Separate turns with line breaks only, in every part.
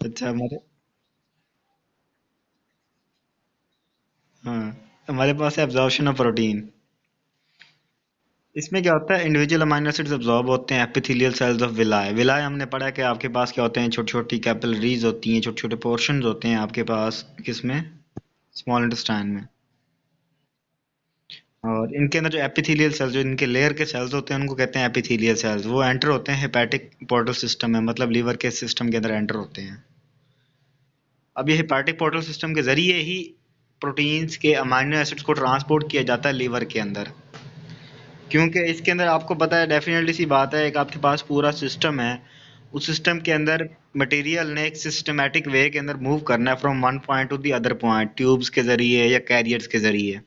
अच्छा हमारे, हाँ, हमारे पास है एब्जॉर्प्शन ऑफ प्रोटीन। इसमें क्या होता है, इंडिविजुअल अमाइनो एसिड्स अब्जॉर्ब होते हैं एपिथेलियल सेल्स ऑफ विलाय। विलाय हमने पढ़ा है कि आपके पास क्या होते हैं, छोटी छोटी कैपिलरीज होती हैं, छोटे छोटे पोर्शंस होते हैं आपके पास किसमें, स्मॉल इंटेस्टाइन में। और इनके अंदर जो एपिथेलियल सेल्स, जो इनके लेयर के सेल्स होते हैं, उनको कहते हैं एपिथेलियल सेल्स। वो एंटर होते हैं हेपेटिक पोर्टल सिस्टम में, मतलब लीवर के सिस्टम के अंदर एंटर होते हैं। अब ये हेपेटिक पोर्टल सिस्टम के जरिए ही प्रोटीन्स के अमाइनो एसिड्स को ट्रांसपोर्ट किया जाता है लीवर के अंदर। क्योंकि इसके अंदर आपको पता है, डेफिनेटली सी बात है, एक आपके पास पूरा सिस्टम है, उस सिस्टम के अंदर मटेरियल ने एक सिस्टमैटिक वे के अंदर मूव करना है from one point two the other point, tubes के जरिए या कैरियर्स के जरिए।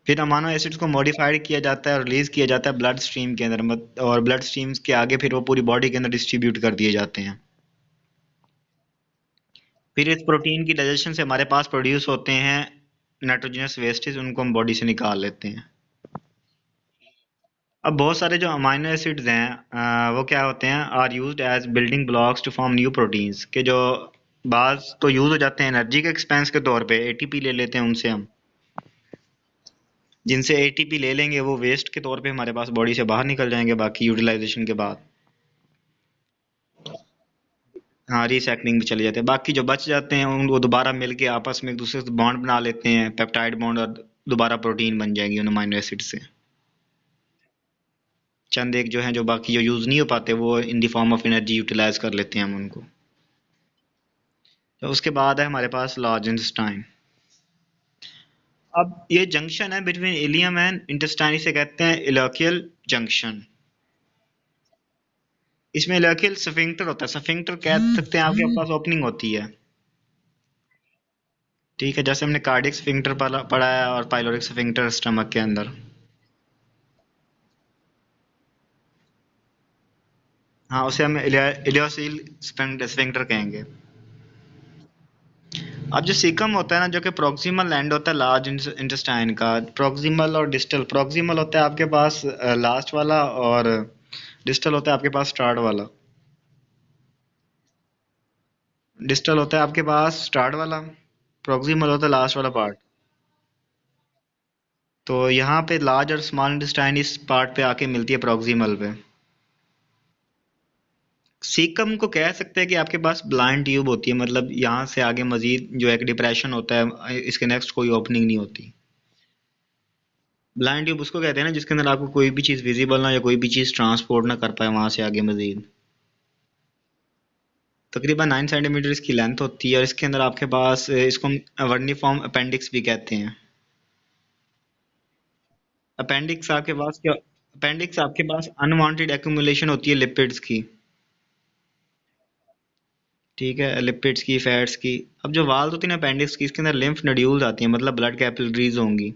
फिर अमानो एसिड्स को मॉडिफाइड किया जाता है और रिलीज किया जाता है ब्लड स्ट्रीम के अंदर, और ब्लड स्ट्रीम्स के आगे फिर वो पूरी बॉडी के अंदर डिस्ट्रीब्यूट कर दिए जाते हैं। फिर इस प्रोटीन की डाइजेशन से हमारे पास प्रोड्यूस होते हैं नाइट्रोजनस वेस्टेज, उनको हम बॉडी से निकाल लेते हैं। अब बहुत सारे जो अमाइनो एसिड्स हैं, वो क्या होते हैं, are used as building blocks to form new proteins, के जो बाज तो यूज हो जाते हैं एनर्जी के एक्सपेंस के तौर पे, एटीपी ले लेते हैं उनसे हम, जिनसे एटीपी ले लेंगे वो वेस्ट के तौर पे हमारे पास बॉडी से बाहर निकल जाएंगे बाकी यूटिलाइजेशन के बाद। हाँ, रिसाइकलिंग भी चले जाते हैं। बाकी जो बच जाते हैं उनको दोबारा मिलके आपस में एक दूसरे से बॉन्ड बना लेते हैं, पेप्टाइड बॉन्ड, और दोबारा प्रोटीन बन जाएंगी उन अमाइनो एसिड से। चंद एक जो हैं, जो बाकी जो यूज़ नहीं हो पाते, वो in the form of energy utilize कर लेते हैं हम उनको। तो उसके बाद है हमारे पास लार्ज इंटेस्टाइन। अब ये जंक्शन है बिटवीन इलियम एंड इंटेस्टाइन, इसे कहते हैं इलेक्वियल जंक्शन। इसमें इलेक्वियल स्फिंक्टर होता है, स्फिंक्टर कह सकते हैं, आपके पास ओपनिंग होती है। ठीक है, जैसे हमने कार्डियक स्फिंक्टर पढ़ा है और पाइलोरिक स्फिंक्टर स्टमक के अंदर। हाँ, उसे हम इलियोसील स्फिंक्टर कहेंगे। अब जो सीकम होता है ना, जो कि प्रोक्सिमल एंड होता है लार्ज इंटेस्टाइन का, प्रोक्सिमल और डिस्टल। प्रोक्सिमल होता है आपके पास लास्ट वाला, और डिस्टल होता है आपके पास स्टार्ट वाला। डिस्टल होता है आपके पास स्टार्ट वाला, प्रोक्सिमल होता है लास्ट वाला पार्ट। तो यहाँ पे लार्ज और स्मॉल इंटेस्टाइन इस पार्ट पे आके मिलती है प्रोक्सिमल पे। सीकम को कह सकते हैं कि आपके पास ब्लाइंड ट्यूब होती है, मतलब यहाँ से आगे मजीद जो एक डिप्रेशन होता है, इसके नेक्स्ट कोई ओपनिंग नहीं होती। ब्लाइंड ट्यूब उसको कहते हैं ना, जिसके अंदर आपको कोई भी चीज़ विजिबल ना, या कोई भी चीज़ ट्रांसपोर्ट ना कर पाए वहां से आगे मजीद। तकरीबन 9 सेंटीमीटर इसकी लेंथ होती है, और इसके अंदर आपके पास इसको हम वर्निफॉर्म अपेंडिक्स भी कहते हैं। अपेंडिक्स आपके पास क्या, अपेंडिक्स आपके पास अनवांटेड एक्यूमुलेशन होती है लिपिड्स की। ठीक है, लिपिड्स की, फैट्स की। अब जो वाल्स होती है ना अपेंडिक्स की, इसके अंदर लिम्फ नड्यूल्स आती हैं, मतलब ब्लड कैपिलरीज होंगी।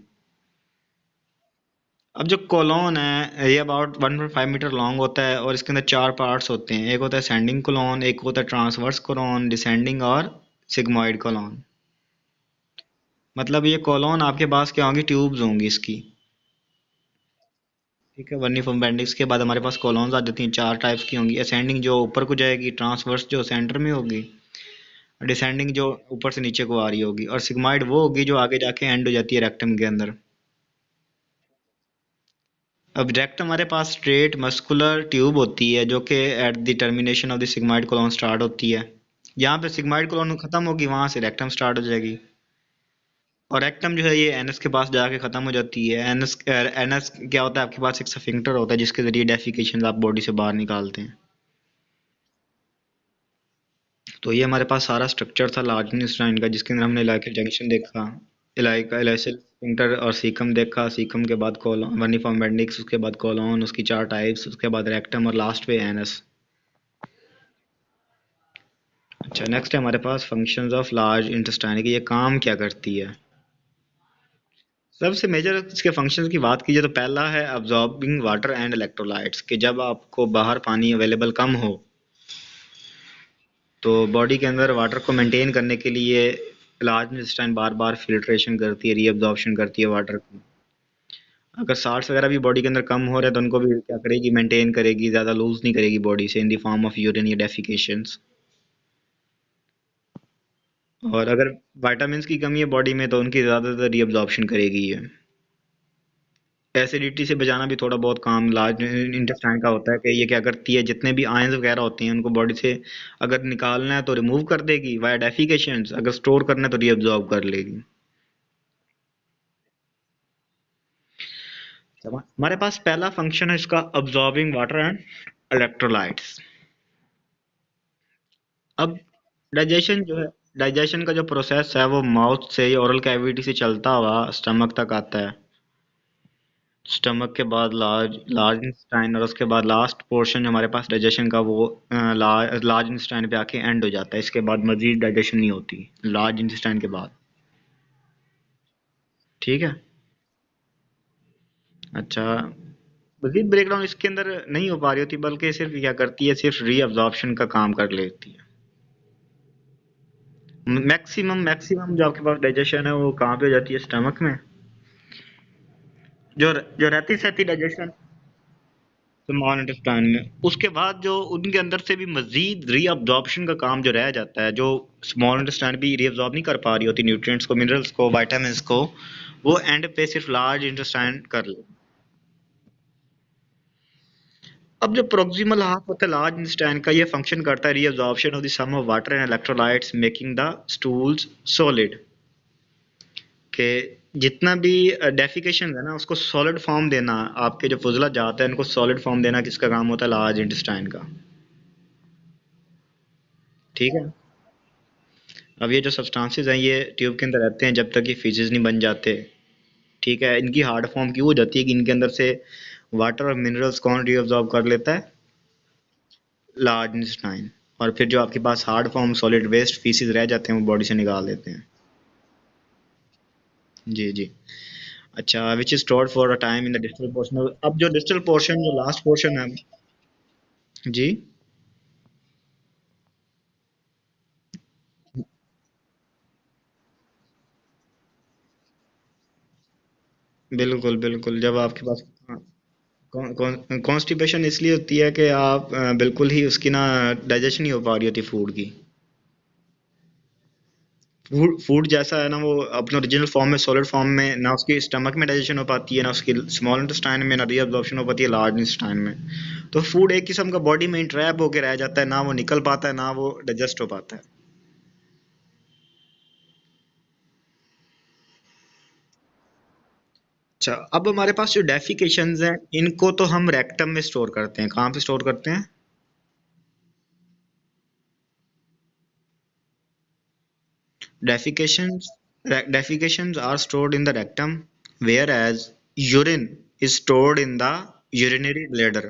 अब जो कोलोन है ये अबाउट 1.5 मीटर लॉन्ग होता है, और इसके अंदर चार पार्ट्स होते हैं। एक होता है सेंडिंग कोलोन, एक होता है ट्रांसवर्स कोलोन, डिसेंडिंग और सिग्मोइड कोलोन। मतलब ये कोलोन आपके पास क्या होंगी, ट्यूब्स होंगी इसकी। ठीक है, वर्निफॉर्म अपेंडिक्स के बाद हमारे पास कोलोन्स आ जाती हैं, चार टाइप्स की होंगी। असेंडिंग जो ऊपर को जाएगी, ट्रांसवर्स जो सेंटर में होगी, डिसेंडिंग जो ऊपर से नीचे को आ रही होगी, और सिग्मोइड वो होगी जो आगे जाके एंड हो जाती है रेक्टम के अंदर। अब रेक्ट हमारे पास स्ट्रेट मस्कुलर ट्यूब होती है, जो कि at the termination of the sigmoid colon start होती है। जहाँ पे सिग्मोइड कोलोन खत्म होगी, वहां से रेक्टम स्टार्ट हो जाएगी। और रेक्टम जो है ये एनस के पास जाके खत्म हो जाती है। एनस एनस क्या होता है, आपके पास एक स्फिंक्टर होता है जिसके जरिए डेफिकेशन आप बॉडी से बाहर निकालते हैं। तो ये हमारे पास सारा स्ट्रक्चर था लार्ज इंटेस्टाइन का, जिसके अंदर हमने इलाइकल जंक्शन देखा, इलाइका इलाइसल स्फिंक्टर और सीकम देखा। सीकम के बाद कोलोन, वर्निफॉर्म अपेंडिक्स, उसके बाद कोलोन, उसकी चार टाइप्स, उसके बाद रेक्टम, और लास्ट पे एनस। अच्छा, नेक्स्ट है हमारे पास फंक्शंस ऑफ लार्ज इंटेस्टाइन, कि ये काम क्या करती है। सबसे मेजर इसके फंक्शंस की बात कीजिए तो पहला है अब्जॉर्बिंग वाटर एंड इलेक्ट्रोलाइट्स, कि जब आपको बाहर पानी अवेलेबल कम हो, तो बॉडी के अंदर वाटर को मेंटेन करने के लिए लार्ज इंटेस्टाइन बार बार फिल्ट्रेशन करती है, रीअब्जॉर्प्शन करती है वाटर की। अगर साल्ट्स वगैरह भी बॉडी के अंदर कम हो रहे हैं तो उनको भी क्या करेगी, मेंटेन करेगी, ज़्यादा लूज नहीं करेगी बॉडी से इन द फॉर्म ऑफ यूरिन या डेफिकेशंस। और अगर विटामिन्स की कमी है बॉडी में तो उनकी ज़्यादातर रीअब्जॉर्प्शन करेगी ये। एसिडिटी से बचाना भी थोड़ा बहुत काम लार्ज इंटेस्टाइन का होता है कि ये क्या करती है, जितने भी आयंस वगैरह होते हैं उनको बॉडी से अगर निकालना है तो रिमूव कर देगी वाया डेफिकेशंस, अगर स्टोर करना है तो रीअब्जॉर्ब कर लेगी। हमारे पास पहला फंक्शन है इसका, अब्जॉर्बिंग वाटर एंड इलेक्ट्रोलाइट्स। अब डाइजेशन जो है, डाइजेशन का जो प्रोसेस है वो माउथ से या ओरल कैविटी से चलता हुआ स्टमक तक आता है। स्टमक के बाद लार्ज लार्ज इंटेस्टाइन और उसके बाद लास्ट पोर्शन हमारे पास डाइजेशन का वो लार्ज इंटेस्टाइन पे आके एंड हो जाता है। इसके बाद मजीद डाइजेशन नहीं होती लार्ज इंटेस्टाइन के बाद। ठीक है। अच्छा, मजीद ब्रेकडाउन इसके अंदर नहीं हो पा रही होती, बल्कि सिर्फ क्या करती है, सिर्फ रीअब्जॉर्प्शन का काम कर लेती है। मैक्सिमम मैक्सिमम जो आपके पास डाइजेशन है वो कहाँ पे हो जाती है, स्टमक में। जो जो रहती सहती डाइजेशन स्मॉल इंटेस्टाइन में, उसके बाद जो उनके अंदर से भी मजीद रीअब्जॉर्प्शन का काम जो रह जाता है, जो स्मॉल इंटेस्टाइन भी रीअब्जॉर्ब नहीं कर पा रही होती न्यूट्रिएंट्स को, मिनरल्स को, विटामिन्स को, वो एंड पे सिर्फ लार्ज इंटेस्टाइन कर ले। अब जो प्रोक्सिमल हाफ होता है लार्ज इंटेस्टाइन का, ये फंक्शन करता है reabsorption of the sum of water and electrolytes making the stools solid, के जितना भी डेफिकेशन है ना उसको सॉलिड फॉर्म देना, आपके जो फुजला जाते हैं इनको सॉलिड फॉर्म देना किसका काम होता है, लार्ज इंटेस्टाइन का। ठीक है। अब ये जो सब्सटेंसेस हैं ये ट्यूब के अंदर रहते हैं जब तक ये फीसेस नहीं बन जाते। ठीक है, इनकी हार्ड फॉर्म क्यों हो जाती है कि इनके अंदर से वाटर और मिनरल्स कौन रीअब्जॉर्ब कर लेता है, लार्ज इंटेस्टाइन। और फिर जो आपके पास hard form solid waste faeces रह जाते हैं वो बॉडी से निकाल देते हैं। जी जी। अच्छा, which is stored for a time in the distal portion. अब जो डिस्टल पोर्शन जो लास्ट पोर्शन है। जी। बिल्कुल बिल्कुल, जब आपके पास कॉन्स्टिपेशन इसलिए होती है कि आप बिल्कुल ही उसकी ना डाइजेशन नहीं हो पा रही होती फूड की। फूड फूड जैसा है ना वो अपने ओरिजिनल फॉर्म में, सॉलिड फॉर्म में ना उसकी स्टमक में डाइजेशन हो पाती है, ना उसकी स्मॉल इंटेस्टाइन में, ना रीअब्जॉर्प्शन हो पाती है लार्ज इंटेस्टाइन में। तो फूड एक किस्म का बॉडी में इंट्रैप होकर रह जाता है, ना वो निकल पाता है ना वो डाइजेस्ट हो पाता है। अच्छा, अब हमारे पास जो डेफिकेशंस हैं इनको तो हम रेक्टम में स्टोर करते हैं। कहाँ पे स्टोर करते हैं? Defecations defecations are stored in the rectum, whereas urine is stored in the urinary bladder.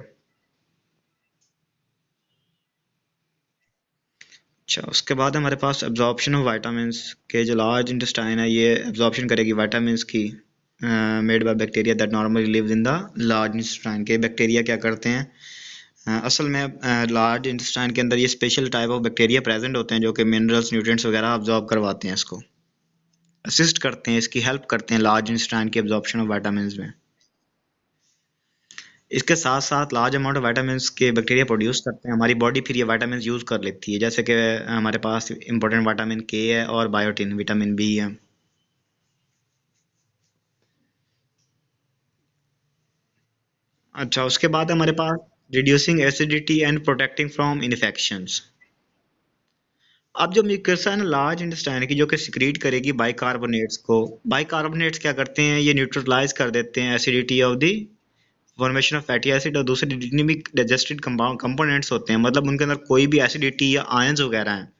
अच्छा, उसके बाद हमारे पास एब्जॉर्प्शन ऑफ विटामिन्स के, जो लार्ज इंटेस्टाइन है ये एब्जॉर्प्शन करेगी विटामिन्स की, made by bacteria that normally lives in the large intestine. के बैक्टीरिया क्या करते हैं, असल में लार्ज इंटेस्टाइन के अंदर ये special type of bacteria present होते हैं जो कि मिनरल्स न्यूट्रिएंट्स वगैरह अब्जॉर्ब करवाते हैं, इसको असिस्ट करते हैं, इसकी हेल्प करते हैं लार्ज इंटेस्टाइन की एब्जॉर्प्शन ऑफ विटामिन्स में। इसके साथ साथ लार्ज अमाउंट ऑफ विटामिन्स के बैक्टीरिया प्रोड्यूस करते हैं, हमारी बॉडी फिर ये विटामिन्स यूज़ कर लेती है, जैसे कि हमारे पास इंपॉर्टेंट विटामिन के है और बायोटिन विटामिन बी है। अच्छा, उसके बाद हमारे पास reducing acidity and protecting from infections. अब जो म्यूकसा है ना लार्ज इंटेस्टाइन की, जो कि सिक्रीट करेगी बाइकार्बोनेट्स को, बाइकार्बोनेट्स क्या करते हैं, ये न्यूट्रलाइज कर देते हैं acidity of the formation of fatty acid, और दूसरे जितने भी डाइजेस्टेड कंपोनेंट्स होते हैं, मतलब उनके अंदर कोई भी एसिडिटी या आयंस वगैरह हैं,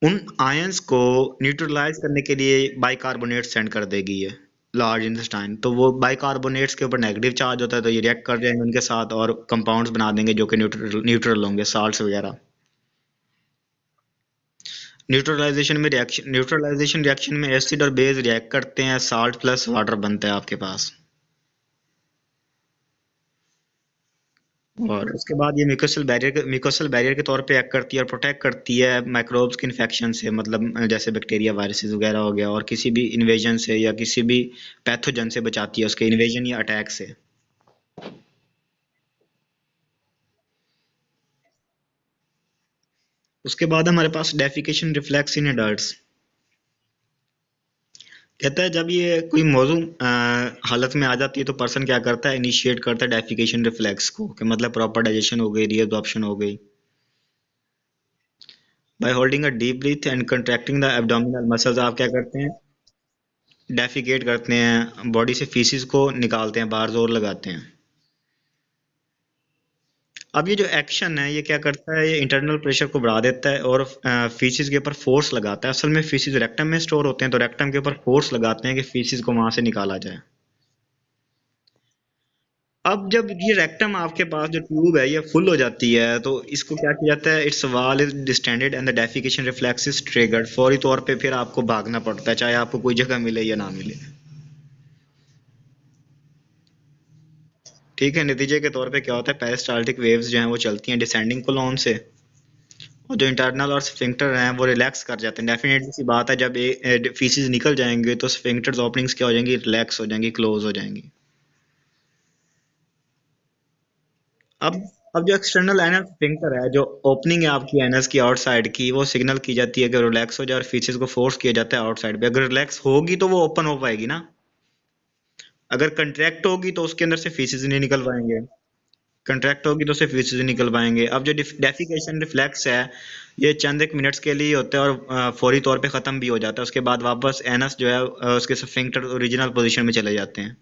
उन आयंस को न्यूट्रलाइज करने के लिए बाइकार्बोनेट सेंड कर देगी ये लार्ज इंटेस्टाइन। तो वो बाइकार्बोनेट्स के ऊपर नेगेटिव चार्ज होता है तो ये रिएक्ट कर जाएंगे उनके साथ और कंपाउंड्स बना देंगे जो कि न्यूट्रल न्यूट्रल होंगे, साल्ट्स वगैरह। न्यूट्रलाइजेशन रिएक्शन में एसिड और बेस रिएक्ट करते हैं, साल्ट प्लस वाटर बनता है आपके पास। और उसके बाद ये म्यूकोसल बैरियर के तौर पे एक्ट करती है और प्रोटेक्ट करती है माइक्रोब्स के इन्फेक्शन से, मतलब जैसे बैक्टीरिया वायरसेस वगैरह हो गया, और किसी भी इन्वेजन से या किसी भी पैथोजन से बचाती है उसके इन्वेजन या अटैक से। उसके बाद हमारे पास डेफिकेशन रिफ्लेक्स इन एडल्ट्स। कहता है जब ये कोई मौजू हालत में आ जाती है तो पर्सन क्या करता है, इनिशिएट करता है डेफिकेशन रिफ्लेक्स को, कि मतलब प्रॉपर डाइजेशन हो गई, रीअब्जॉर्प्शन हो गई। By holding a deep breath and contracting the abdominal muscles, आप क्या करते हैं, डेफिकेट करते हैं, बॉडी से फीसिस को निकालते हैं बाहर, जोर लगाते हैं। अब ये जो एक्शन है ये क्या करता है, ये इंटरनल प्रेशर को बढ़ा देता है और फीसिस के ऊपर फोर्स लगाता है। असल में फीसिस रेक्टम में स्टोर होते हैं, तो रेक्टम के ऊपर फोर्स लगाते हैं कि फीसिस को वहां से निकाला जाए। अब जब ये रेक्टम आपके पास जो ट्यूब है ये फुल हो जाती है तो इसको क्या किया जाता है, इट्स वाल is distended and the defecation reflex is triggered. फौरी तौर पे फिर आपको भागना पड़ता है, चाहे आपको कोई जगह मिले या ना मिले। ठीक है, नतीजे के तौर पे क्या होता है, पेरिस्टाल्टिक वेव्स जो हैं वो चलती हैं डिसेंडिंग कोलॉन से, और जो इंटरनल और स्फिंक्टर हैं वो रिलैक्स कर जाते हैं। डेफिनेटली सी बात है, जब फीसिस निकल जाएंगे तो स्फिंक्टर्स ओपनिंग्स क्या हो जाएंगी, रिलैक्स हो जाएंगी, क्लोज हो जाएंगी। अब अब जो एक्सटर्नल एनस स्फिंक्टर है, जो ओपनिंग है आपकी एनस की आउटसाइड की, वो सिग्नल की जाती है कि रिलैक्स हो जाए, और फीचर्स को फोर्स किया जाता है आउटसाइड पे। अगर रिलैक्स होगी तो वो ओपन हो पाएगी ना, अगर कंट्रैक्ट होगी तो उसके अंदर से फीचर्स नहीं निकल पाएंगे। कंट्रैक्ट होगी तो सिर्फ फीचर्स निकल पाएंगे। अब जो डेफिकेशन रिफ्लेक्स है ये चंद एक मिनट्स के लिए होता है और फौरी तौर पे ख़त्म भी हो जाता है। उसके बाद वापस एनस जो है उसके स्फिंक्टर ओरिजिनल पोजीशन में चले जाते हैं।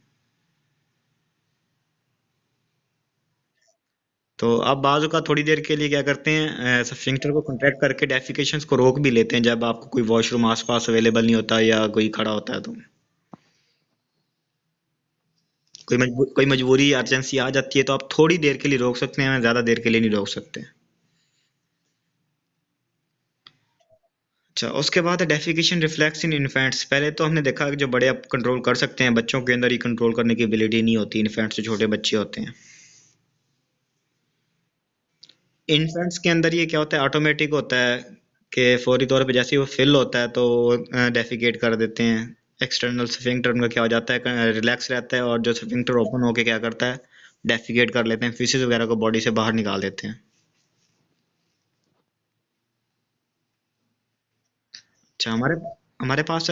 तो अब बाजू का थोड़ी देर के लिए क्या करते हैं, स्फिंक्टर को कॉन्ट्रैक्ट करके डेफिकेशंस को रोक भी लेते हैं, जब आपको कोई वॉशरूम आसपास अवेलेबल नहीं होता या कोई खड़ा होता है तो। कोई मजबूरी या अर्जेंसी आ जाती है तो आप थोड़ी देर के लिए रोक सकते हैं, ज़्यादा देर के लिए नहीं रोक सकते। अच्छा, उसके बाद डेफिकेशन रिफ्लेक्स इन इन्फेंट्स। पहले तो हमने देखा कि जो बड़े आप कंट्रोल कर सकते हैं, बच्चों के अंदर ही कंट्रोल करने की एबिलिटी नहीं होती, इन्फेंट्स जो छोटे बच्चे होते हैं। इन्फेंट्स के अंदर ये क्या होता है, ऑटोमेटिक होता है कि फौरी तौर पे जैसे ही वो फिल होता है तो डेफिकेट कर देते हैं। एक्सटर्नल स्फिंक्टर उनका क्या हो जाता है, रिलैक्स रहता है, और जो स्फिंक्टर ओपन होके क्या करता है, डेफिकेट कर लेते हैं, फीसेस वगैरह को बॉडी से बाहर निकाल देते हैं। अच्छा, हमारे हमारे पास